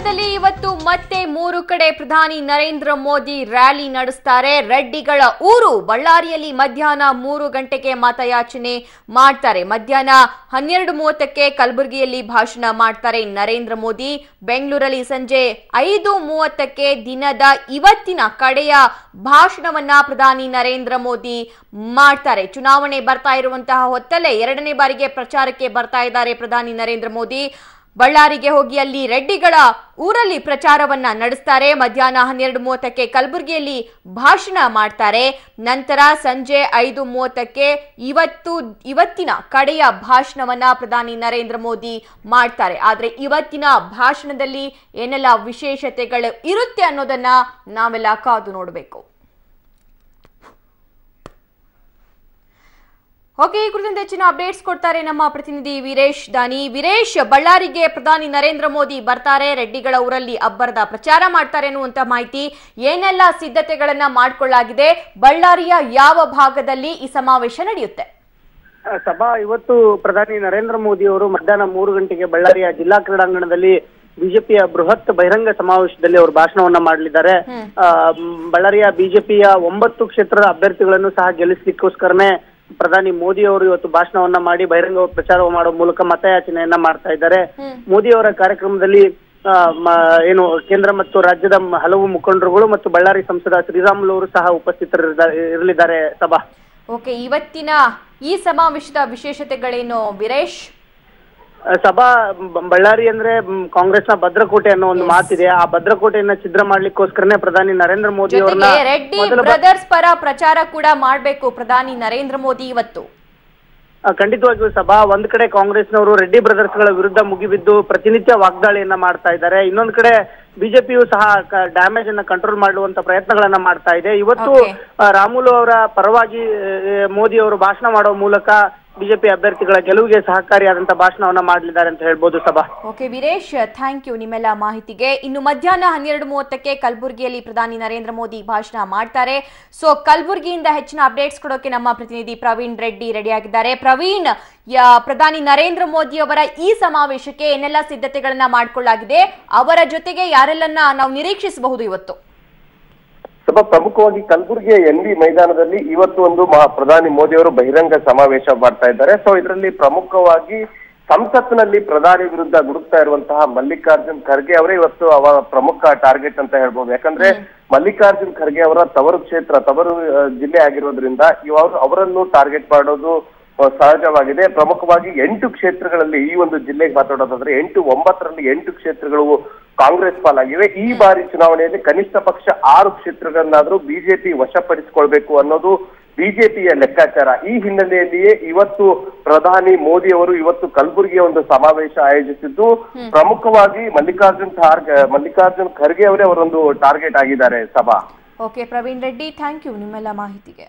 ಕರ್ನಾಟಕದಲ್ಲಿ ಇವತ್ತು ಮತ್ತೆ 3 ಕಡೆ ಪ್ರಧಾನಿ ನರೇಂದ್ರ ಮೋದಿ ರ್ಯಾಲಿ ನಡೆಸುತ್ತಾರೆ. ರೆಡ್ಡಿಗಳ ಊರು ಬಳ್ಳಾರಿಯಲ್ಲಿ ಮಧ್ಯಾಹ್ನ 3 ಗಂಟೆಗೆ ಮತಯಾಚನೆ ಮಾಡ್ತಾರೆ. ಮಧ್ಯಾಹ್ನ 12:30ಕ್ಕೆ ಕಲಬುರಗಿಯಲ್ಲಿ ಭಾಷಣ ಮಾಡ್ತಾರೆ ನರೇಂದ್ರ ಮೋದಿ. ಬೆಂಗಳೂರಲ್ಲಿ ಸಂಜೆ 5:30ಕ್ಕೆ ದಿನದ ಇವತ್ತಿನ ಕಡೆಯ ಭಾಷಣವನ್ನ ಪ್ರಧಾನಿ ನರೇಂದ್ರ ಮೋದಿ ಮಾಡ್ತಾರೆ. ಚುನಾವಣೆ ಬರ್ತಾ ಇರುವಂತಹ ಹೊತ್ತಲ್ಲೇ ಎರಡನೇ ಬಾರಿಗೆ ಪ್ರಚಾರಕ್ಕೆ ಬರ್ತಾ ಇದ್ದಾರೆ ಪ್ರಧಾನಿ ನರೇಂದ್ರ ಮೋದಿ. ಬಳ್ಳಾರಿಗೆ ಹೋಗಿ ಅಲ್ಲಿ ರೆಡ್ಡಿಗಳ ಊರಲ್ಲಿ ಪ್ರಚಾರವನ್ನ ನಡೆಸ್ತಾರೆ. ಮಧ್ಯಾಹ್ನ 12:30ಕ್ಕೆ ಕಲಬುರಗಿಯಲ್ಲಿ ಭಾಷಣ ಮಾಡ್ತಾರೆ. ನಂತರ ಸಂಜೆ 5:30ಕ್ಕೆ ಇವತ್ತಿನ ಕಡೆಯ ಭಾಷಣವನ್ನ ಪ್ರಧಾನಿ ನರೇಂದ್ರ ಮೋದಿ ಮಾಡ್ತಾರೆ. ಆದ್ರೆ ಇವತ್ತಿನ ಭಾಷಣದಲ್ಲಿ ಏನೆಲ್ಲ ವಿಶೇಷತೆಗಳು ಇರುತ್ತೆ ಅನ್ನೋದನ್ನ ನಾವೆಲ್ಲ ಕಾದು ನೋಡಬೇಕು. ಓಕೆ, ಈ ಕುರಿತಂತೆ ಹೆಚ್ಚಿನ ಅಪ್ಡೇಟ್ಸ್ ಕೊಡ್ತಾರೆ ನಮ್ಮ ಪ್ರತಿನಿಧಿ ವೀರೇಶ್ ದಾನಿ. ವೀರೇಶ್, ಬಳ್ಳಾರಿಗೆ ಪ್ರಧಾನಿ ನರೇಂದ್ರ ಮೋದಿ ಬರ್ತಾರೆ, ರೆಡ್ಡಿಗಳ ಊರಲ್ಲಿ ಅಬ್ಬರದ ಪ್ರಚಾರ ಮಾಡ್ತಾರೆ ಅನ್ನುವಂತ ಮಾಹಿತಿ. ಏನೆಲ್ಲ ಸಿದ್ಧತೆಗಳನ್ನ ಮಾಡಿಕೊಳ್ಳಲಾಗಿದೆ? ಬಳ್ಳಾರಿಯ ಯಾವ ಭಾಗದಲ್ಲಿ ಈ ಸಮಾವೇಶ ನಡೆಯುತ್ತೆ? ಸಭಾ ಇವತ್ತು ಪ್ರಧಾನಿ ನರೇಂದ್ರ ಮೋದಿ ಅವರು ಮಧ್ಯಾಹ್ನ 3 ಗಂಟೆಗೆ ಬಳ್ಳಾರಿಯ ಜಿಲ್ಲಾ ಕ್ರೀಡಾಂಗಣದಲ್ಲಿ ಬಿಜೆಪಿಯ ಬೃಹತ್ ಬಹಿರಂಗ ಸಮಾವೇಶದಲ್ಲಿ ಅವರು ಭಾಷಣವನ್ನ ಮಾಡಲಿದ್ದಾರೆ. ಬಳ್ಳಾರಿಯ ಬಿಜೆಪಿಯ 9 ಕ್ಷೇತ್ರದ ಅಭ್ಯರ್ಥಿಗಳನ್ನು ಸಹ ಗೆಲ್ಲಿಸಲಿಕ್ಕೋಸ್ಕರನೇ ಪ್ರಧಾನಿ ಮೋದಿ ಅವರು ಇವತ್ತು ಭಾಷಣವನ್ನ ಮಾಡಿ ಬಹಿರಂಗ ಪ್ರಚಾರ ಮಾಡುವ ಮೂಲಕ ಮತಯಾಚನೆಯನ್ನ ಮಾಡ್ತಾ ಇದ್ದಾರೆ. ಮೋದಿ ಅವರ ಕಾರ್ಯಕ್ರಮದಲ್ಲಿ ಏನು ಕೇಂದ್ರ ಮತ್ತು ರಾಜ್ಯದ ಹಲವು ಮುಖಂಡರುಗಳು ಮತ್ತು ಬಳ್ಳಾರಿ ಸಂಸದ ಶ್ರೀರಾಮುಲು ಅವರು ಸಹ ಉಪಸ್ಥಿತರಿರಲಿದ್ದಾರೆ. ಸಭಾ ಓಕೆ, ಇವತ್ತಿನ ಈ ಸಮಾವೇಶದ ವಿಶೇಷತೆಗಳೇನು ವೀರೇಶ್? ಸಭಾ ಬಳ್ಳಾರಿ ಅಂದ್ರೆ ಕಾಂಗ್ರೆಸ್ನ ಭದ್ರಕೋಟೆ ಅನ್ನೋ ಒಂದು ಮಾತಿದೆ. ಆ ಭದ್ರಕೋಟೆಯನ್ನ ಛಿದ್ರ ಮಾಡ್ಲಿಕ್ಕೋಸ್ಕರನೇ ಪ್ರಧಾನಿ ನರೇಂದ್ರ ಮೋದಿ ಅವರನ್ನ ರೆಡ್ಡಿ ಬ್ರದರ್ಸ್ ಪರ ಪ್ರಚಾರ ಕೂಡ ಮಾಡಬೇಕು ಪ್ರಧಾನಿ ನರೇಂದ್ರ ಮೋದಿ ಇವತ್ತು. ಖಂಡಿತವಾಗಿಯೂ ಸಭಾ ಒಂದ್ ಕಡೆ ಕಾಂಗ್ರೆಸ್ನವರು ರೆಡ್ಡಿ ಬ್ರದರ್ಸ್ ಗಳ ವಿರುದ್ಧ ಮುಗಿಬಿದ್ದು ಪ್ರತಿನಿತ್ಯ ವಾಗ್ದಾಳಿಯನ್ನ ಮಾಡ್ತಾ ಇದ್ದಾರೆ. ಇನ್ನೊಂದ್ ಕಡೆ ಬಿಜೆಪಿಯು ಸಹ ಡ್ಯಾಮೇಜ್ ಅನ್ನ ಕಂಟ್ರೋಲ್ ಮಾಡುವಂತ ಪ್ರಯತ್ನಗಳನ್ನ ಮಾಡ್ತಾ ಇದೆ. ಇವತ್ತು ರಾಮುಲು ಅವರ ಪರವಾಗಿ ಮೋದಿ ಅವರು ಭಾಷಣ ಮಾಡುವ ಮೂಲಕ ಬಿಜೆಪಿ ಅಭ್ಯರ್ಥಿಗಳ ಗೆಲುವಿಗೆ ಸಹಕಾರಿಯಾದಂತಹ ಭಾಷಣವನ್ನ ಮಾಡಲಿದ್ದಾರೆ ಅಂತ ಹೇಳ್ಬೋದು. ಸಭಾ ಓಕೆ ವೀರೇಶ್, ಥ್ಯಾಂಕ್ ಯು ನಿಮ್ಮೆಲ್ಲ ಮಾಹಿತಿಗೆ. ಇನ್ನು ಮಧ್ಯಾಹ್ನ 12:30ಕ್ಕೆ ಕಲಬುರಗಿಯಲ್ಲಿ ಪ್ರಧಾನಿ ನರೇಂದ್ರ ಮೋದಿ ಭಾಷಣ ಮಾಡ್ತಾರೆ. ಸೊ ಕಲಬುರಗಿಯಿಂದ ಹೆಚ್ಚಿನ ಅಪ್ಡೇಟ್ಸ್ ಕೊಡೋಕೆ ನಮ್ಮ ಪ್ರತಿನಿಧಿ ಪ್ರವೀಣ್ ರೆಡ್ಡಿ ರೆಡಿಯಾಗಿದ್ದಾರೆ. ಪ್ರವೀಣ್, ಪ್ರಧಾನಿ ನರೇಂದ್ರ ಮೋದಿ ಅವರ ಈ ಸಮಾವೇಶಕ್ಕೆ ಏನೆಲ್ಲ ಸಿದ್ಧತೆಗಳನ್ನ ಮಾಡಿಕೊಳ್ಳಲಾಗಿದೆ? ಅವರ ಜೊತೆಗೆ ಯಾರೆಲ್ಲನ್ನ ನಾವು ನಿರೀಕ್ಷಿಸಬಹುದು ಇವತ್ತು? ಸ್ವಲ್ಪ ಪ್ರಮುಖವಾಗಿ ಕಲಬುರಗಿಯ ಎನ್ವಿ ಮೈದಾನದಲ್ಲಿ ಇವತ್ತು ಒಂದು ಪ್ರಧಾನಿ ಮೋದಿ ಅವರು ಬಹಿರಂಗ ಸಮಾವೇಶ ಮಾಡ್ತಾ ಇದ್ದಾರೆ. ಸೊ ಇದರಲ್ಲಿ ಪ್ರಮುಖವಾಗಿ ಸಂಸತ್ನಲ್ಲಿ ಪ್ರಧಾನಿ ವಿರುದ್ಧ ಗುಡುಕ್ತಾ ಇರುವಂತಹ ಮಲ್ಲಿಕಾರ್ಜುನ್ ಖರ್ಗೆ ಅವರೇ ಇವತ್ತು ಅವರ ಪ್ರಮುಖ ಟಾರ್ಗೆಟ್ ಅಂತ ಹೇಳ್ಬೋದು. ಯಾಕಂದ್ರೆ ಮಲ್ಲಿಕಾರ್ಜುನ್ ಖರ್ಗೆ ಅವರ ತವರು ಜಿಲ್ಲೆ ಆಗಿರೋದ್ರಿಂದ ಅವರನ್ನು ಟಾರ್ಗೆಟ್ ಮಾಡೋದು ಸಹಜವಾಗಿದೆ. ಪ್ರಮುಖವಾಗಿ 8 ಕ್ಷೇತ್ರಗಳಲ್ಲಿ ಈ ಒಂದು ಜಿಲ್ಲೆಗೆ ಮಾತಾಡೋದಾದ್ರೆ 9ರಲ್ಲಿ 8 ಕ್ಷೇತ್ರಗಳು ಕಾಂಗ್ರೆಸ್ ಪಾಲಾಗಿವೆ. ಈ ಬಾರಿ ಚುನಾವಣೆಯಲ್ಲಿ ಕನಿಷ್ಠ ಪಕ್ಷ 6 ಕ್ಷೇತ್ರಗಳನ್ನಾದ್ರೂ ಬಿಜೆಪಿ ವಶಪಡಿಸಿಕೊಳ್ಬೇಕು ಅನ್ನೋದು ಬಿಜೆಪಿಯ ಲೆಕ್ಕಾಚಾರ. ಈ ಹಿನ್ನೆಲೆಯಲ್ಲಿಯೇ ಇವತ್ತು ಪ್ರಧಾನಿ ಮೋದಿ ಅವರು ಇವತ್ತು ಕಲಬುರಗಿಯ ಒಂದು ಸಮಾವೇಶ ಆಯೋಜಿಸಿದ್ದು ಪ್ರಮುಖವಾಗಿ ಮಲ್ಲಿಕಾರ್ಜುನ್ ಖರ್ಗೆ ಅವರೇ ಅವರೊಂದು ಟಾರ್ಗೆಟ್ ಆಗಿದ್ದಾರೆ. ಸಭಾ okay Praveen Reddy, thank you ನಿಮ್ಮೆಲ್ಲ ಮಾಹಿತಿಗೆ.